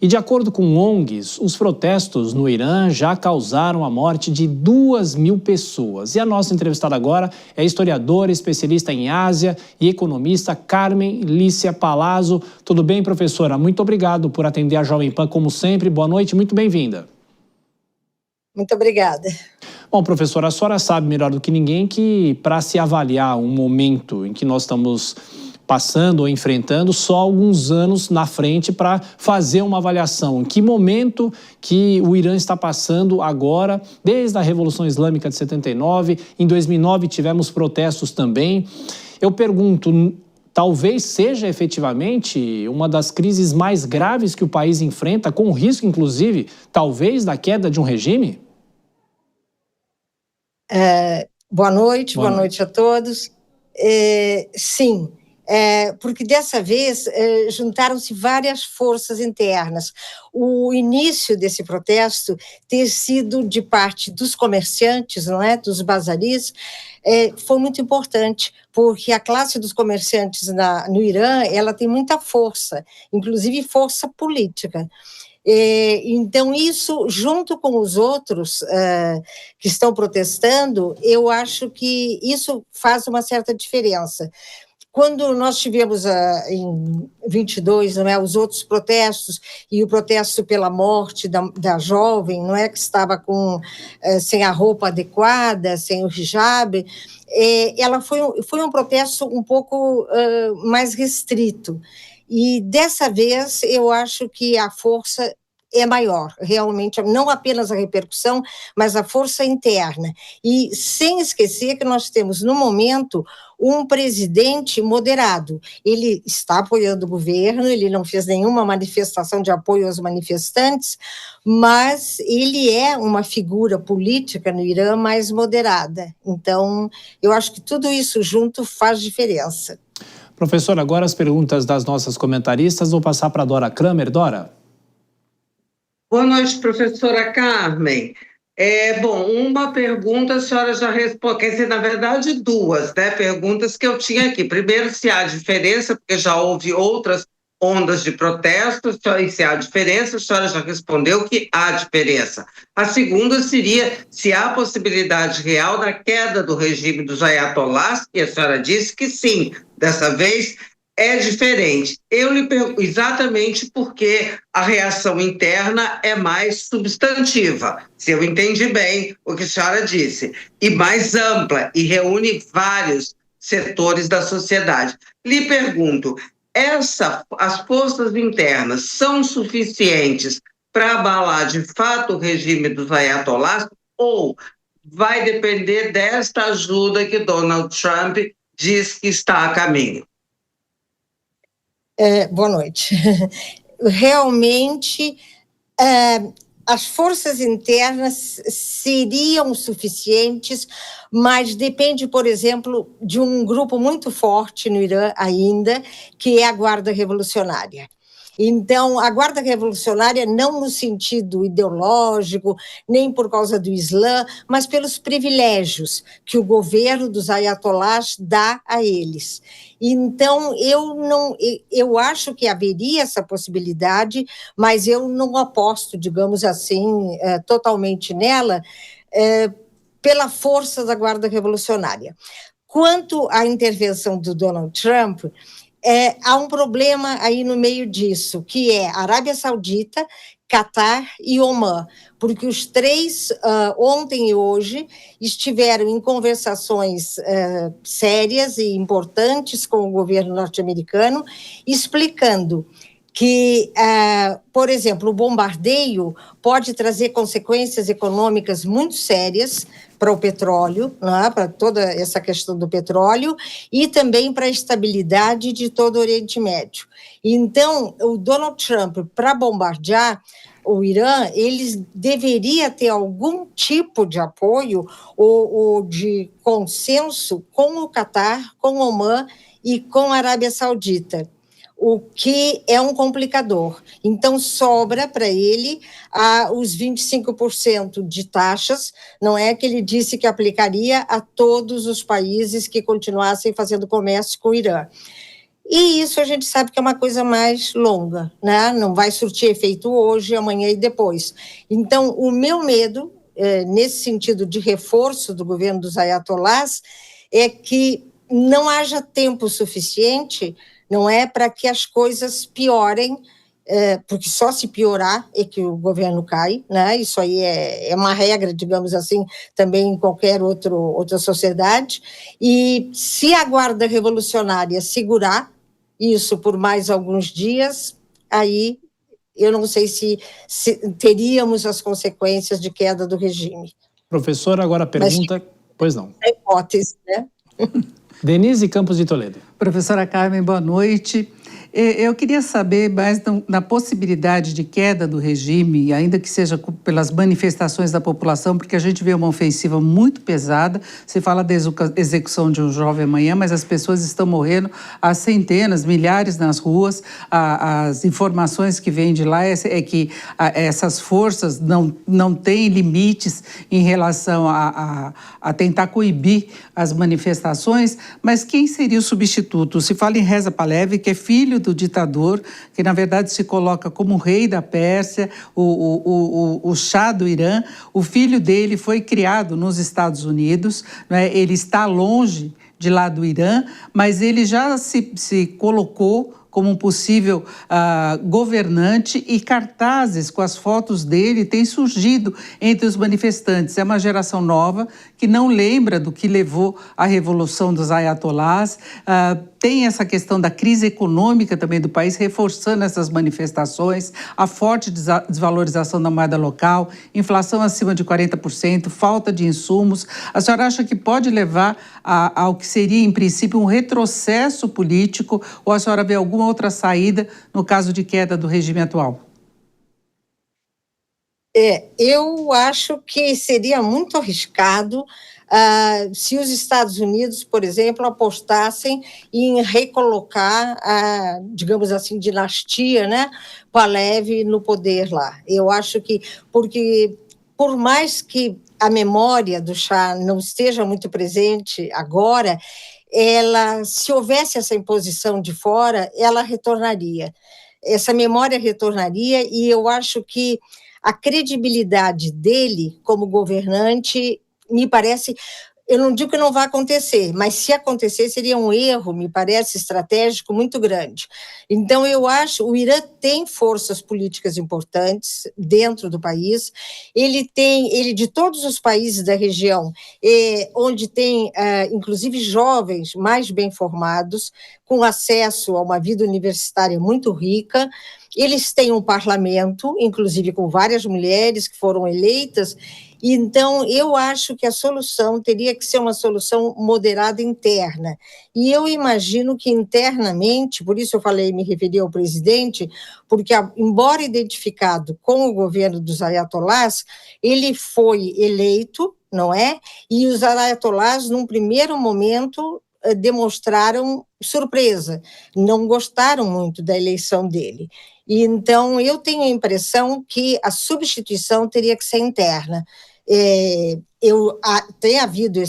E de acordo com ONGs, os protestos no Irã já causaram a morte de 2.000 pessoas. E a nossa entrevistada agora é historiadora, especialista em Ásia e economista Carmen Lícia Palazzo. Tudo bem, professora? Muito obrigado por atender a Jovem Pan, como sempre. Boa noite, muito bem-vinda. Muito obrigada. Bom, professora, a senhora sabe melhor do que ninguém que para se avaliar um momento em que nós estamos passando ou enfrentando, só alguns anos na frente para fazer uma avaliação. Em que momento que o Irã está passando agora, desde a Revolução Islâmica de 79, em 2009 tivemos protestos também. Eu pergunto, talvez seja efetivamente uma das crises mais graves que o país enfrenta, com risco, inclusive, talvez, da queda de um regime? Boa noite a todos. Sim. Porque dessa vez juntaram-se várias forças internas. O início desse protesto ter sido de parte dos comerciantes, não é, dos bazaris, foi muito importante, porque a classe dos comerciantes no Irã, ela tem muita força, inclusive força política. Então, isso, junto com os outros que estão protestando, eu acho que isso faz uma certa diferença. Quando nós tivemos em 22, não é, os outros protestos e o protesto pela morte da jovem, não é, que estava sem a roupa adequada, sem o hijab, ela foi um protesto um pouco mais restrito. E dessa vez eu acho que a força é maior, realmente, não apenas a repercussão, mas a força interna. E sem esquecer que nós temos, no momento, um presidente moderado. Ele está apoiando o governo, ele não fez nenhuma manifestação de apoio aos manifestantes, mas ele é uma figura política no Irã mais moderada. Então, eu acho que tudo isso junto faz diferença. Professor, agora as perguntas das nossas comentaristas. Vou passar para a Dora Kramer. Dora? Boa noite, professora Carmen. Bom, uma pergunta a senhora já respondeu, quer dizer, na verdade, duas, né, perguntas que eu tinha aqui. Primeiro, se há diferença, porque já houve outras ondas de protestos, e se há diferença, a senhora já respondeu que há diferença. A segunda seria se há possibilidade real da queda do regime dos ayatolás, e a senhora disse que sim, dessa vez é diferente. Eu lhe pergunto exatamente porque a reação interna é mais substantiva, se eu entendi bem o que a senhora disse, e mais ampla, e reúne vários setores da sociedade. Lhe pergunto, as forças internas são suficientes para abalar de fato o regime dos ayatolás, ou vai depender desta ajuda que Donald Trump diz que está a caminho? Boa noite. Realmente, as forças internas seriam suficientes, mas depende, por exemplo, de um grupo muito forte no Irã ainda, que é a Guarda Revolucionária. Então, a Guarda Revolucionária, não no sentido ideológico, nem por causa do Islã, mas pelos privilégios que o governo dos ayatolás dá a eles. Então, eu acho que haveria essa possibilidade, mas eu não aposto, digamos assim, totalmente nela, pela força da Guarda Revolucionária. Quanto à intervenção do Donald Trump, há um problema aí no meio disso, que é Arábia Saudita, Catar e Omã, porque os três, ontem e hoje, estiveram em conversações sérias e importantes com o governo norte-americano, explicando que, por exemplo, o bombardeio pode trazer consequências econômicas muito sérias para o petróleo, né, para toda essa questão do petróleo, e também para a estabilidade de todo o Oriente Médio. Então, o Donald Trump, para bombardear o Irã, eles deveria ter algum tipo de apoio ou de consenso com o Catar, com o Omã e com a Arábia Saudita, o que é um complicador. Então, sobra para ele os 25% de taxas, não é que ele disse que aplicaria a todos os países que continuassem fazendo comércio com o Irã. E isso a gente sabe que é uma coisa mais longa, né? Não vai surtir efeito hoje, amanhã e depois. Então, o meu medo, nesse sentido de reforço do governo dos ayatolás, é que não haja tempo suficiente, não é, para que as coisas piorem, porque só se piorar é que o governo cai, né? Isso aí é uma regra, digamos assim, também em qualquer outra sociedade. E se a Guarda Revolucionária segurar isso por mais alguns dias, aí eu não sei se teríamos as consequências de queda do regime. Professora, agora a pergunta... Pois não. É hipótese, né? Denise Campos de Toledo. Professora Carmen, boa noite. Eu queria saber mais na possibilidade de queda do regime, ainda que seja pelas manifestações da população, porque a gente vê uma ofensiva muito pesada. Se fala da execução de um jovem amanhã, mas as pessoas estão morrendo a centenas, milhares nas ruas. As informações que vêm de lá é que essas forças não têm limites em relação a tentar coibir as manifestações, mas quem seria o substituto? Se fala em Reza Pahlavi, que é filho do ditador, que na verdade se coloca como rei da Pérsia, o Shah do Irã. O filho dele foi criado nos Estados Unidos, né? Ele está longe de lá do Irã, mas ele já se colocou como um possível governante, e cartazes com as fotos dele têm surgido entre os manifestantes. É uma geração nova que não lembra do que levou à Revolução dos Ayatolás. Tem essa questão da crise econômica também do país, reforçando essas manifestações, a forte desvalorização da moeda local, inflação acima de 40%, falta de insumos. A senhora acha que pode levar ao que seria, em princípio, um retrocesso político, ou a senhora vê alguma outra saída no caso de queda do regime atual? Eu acho que seria muito arriscado se os Estados Unidos, por exemplo, apostassem em recolocar a, digamos assim, dinastia, né, Pahlavi no poder lá. Eu acho que, porque por mais que a memória do Shah não esteja muito presente agora, se houvesse essa imposição de fora, ela retornaria. Essa memória retornaria, e eu acho que a credibilidade dele como governante, me parece, eu não digo que não vai acontecer, mas se acontecer seria um erro, me parece, estratégico muito grande. Então eu acho, o Irã tem forças políticas importantes dentro do país, ele de todos os países da região, onde tem inclusive jovens mais bem formados, com acesso a uma vida universitária muito rica. Eles têm um parlamento, inclusive com várias mulheres que foram eleitas. Então, eu acho que a solução teria que ser uma solução moderada interna. E eu imagino que internamente, por isso eu me referi ao presidente, porque, embora identificado com o governo dos ayatolás, ele foi eleito, não é? E os ayatolás, num primeiro momento, demonstraram surpresa, não gostaram muito da eleição dele. E, então, eu tenho a impressão que a substituição teria que ser interna. Tem havido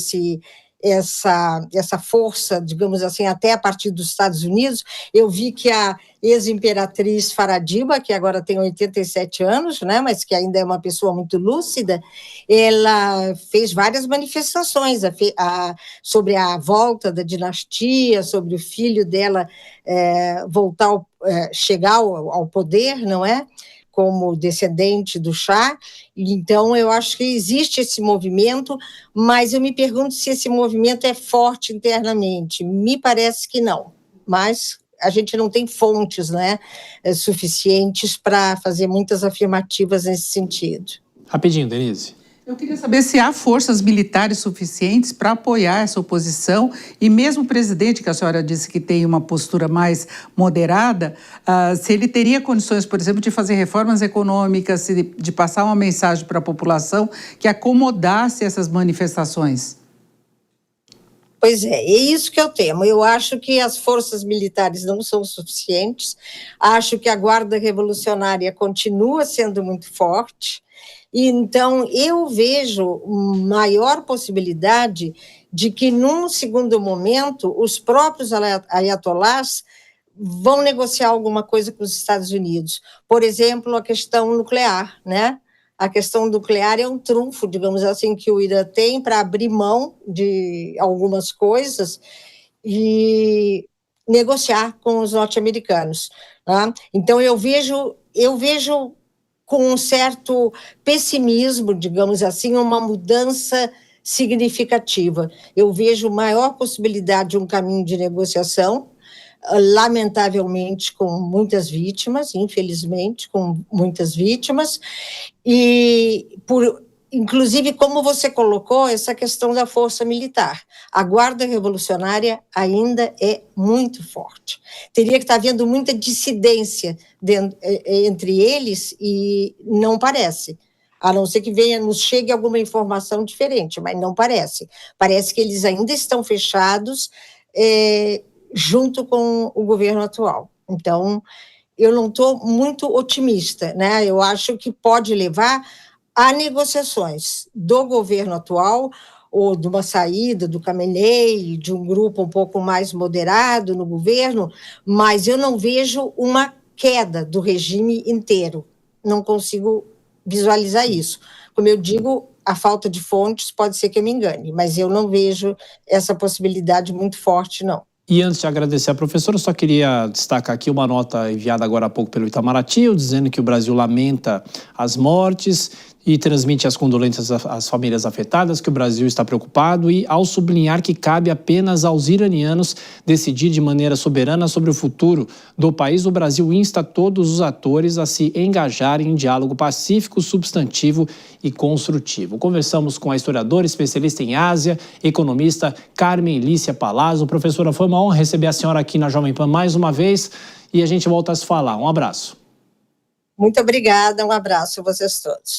essa força, digamos assim, até a partir dos Estados Unidos. Eu vi que a ex-imperatriz Faradima, que agora tem 87 anos, né, mas que ainda é uma pessoa muito lúcida, ela fez várias manifestações sobre a volta da dinastia, sobre o filho dela chegar ao poder, não é? Como descendente do Shah. Então, eu acho que existe esse movimento, mas eu me pergunto se esse movimento é forte internamente. Me parece que não, mas a gente não tem fontes, né, suficientes para fazer muitas afirmativas nesse sentido. Rapidinho, Denise. Eu queria saber se há forças militares suficientes para apoiar essa oposição, e mesmo o presidente, que a senhora disse que tem uma postura mais moderada, se ele teria condições, por exemplo, de fazer reformas econômicas, de passar uma mensagem para a população que acomodasse essas manifestações. Pois é isso que eu temo. Eu acho que as forças militares não são suficientes, acho que a Guarda Revolucionária continua sendo muito forte. Então, eu vejo maior possibilidade de que, num segundo momento, os próprios ayatolás vão negociar alguma coisa com os Estados Unidos. Por exemplo, a questão nuclear, né? A questão nuclear é um trunfo, digamos assim, que o Irã tem para abrir mão de algumas coisas e negociar com os norte-americanos. Tá? Então, eu vejo com um certo pessimismo, digamos assim, uma mudança significativa. Eu vejo maior possibilidade de um caminho de negociação, lamentavelmente com muitas vítimas, infelizmente com muitas vítimas, e inclusive, como você colocou, essa questão da força militar. A Guarda Revolucionária ainda é muito forte. Teria que estar havendo muita dissidência entre eles e não parece. A não ser que nos chegue alguma informação diferente, mas não parece. Parece que eles ainda estão fechados junto com o governo atual. Então, eu não estou muito otimista, né? Eu acho que pode levar a negociações do governo atual, ou de uma saída do Khamenei, de um grupo um pouco mais moderado no governo, mas eu não vejo uma queda do regime inteiro. Não consigo visualizar isso. Como eu digo, a falta de fontes pode ser que eu me engane, mas eu não vejo essa possibilidade muito forte, não. E antes de agradecer a professora, eu só queria destacar aqui uma nota enviada agora há pouco pelo Itamaraty, dizendo que o Brasil lamenta as mortes e transmite as condolências às famílias afetadas, que o Brasil está preocupado e ao sublinhar que cabe apenas aos iranianos decidir de maneira soberana sobre o futuro do país, o Brasil insta todos os atores a se engajarem em diálogo pacífico, substantivo e construtivo. Conversamos com a historiadora, especialista em Ásia, economista Carmen Lícia Palazzo. Professora, foi uma honra receber a senhora aqui na Jovem Pan mais uma vez e a gente volta a se falar. Um abraço. Muito obrigada, um abraço a vocês todos.